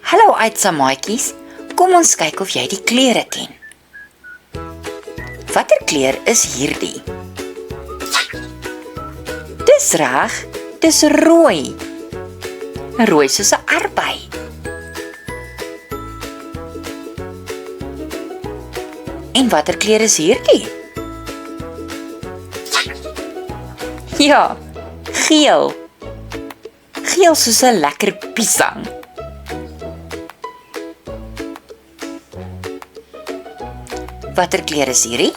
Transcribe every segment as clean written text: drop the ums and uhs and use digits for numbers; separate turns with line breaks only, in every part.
Hallo uitsamaaitjies, kom ons kyk of jy die kleure ken. Watter kleur is hierdie? Dis reg, dis rooi. Rooi soos 'n arbei. En watter kleur is hierdie? Ja, geel. Geel soos 'n lekker piesang. Watter kleur is hierdie?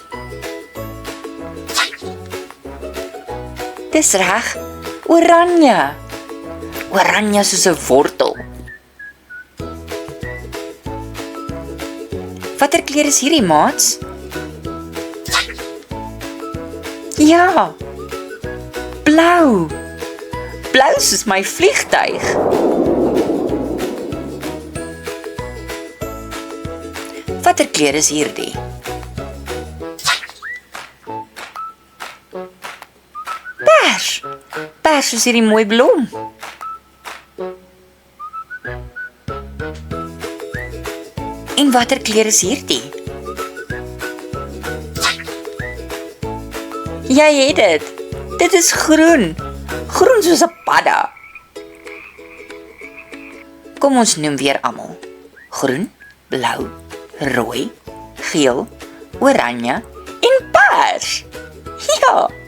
Dis reg, oranje. Oranje soos 'n wortel. Watter kleur is hierdie, maats? Ja, blou. Blou soos my vliegtuig. Watter kleur is hierdie? Pers. Pers is hierdie mooi blom. En watter kleur is hierdie? Jy het dit. Dit is groen. Groen soos 'n padda. Kom ons noem weer almal. Groen, blou, rooi, geel, oranje en pers. Ja.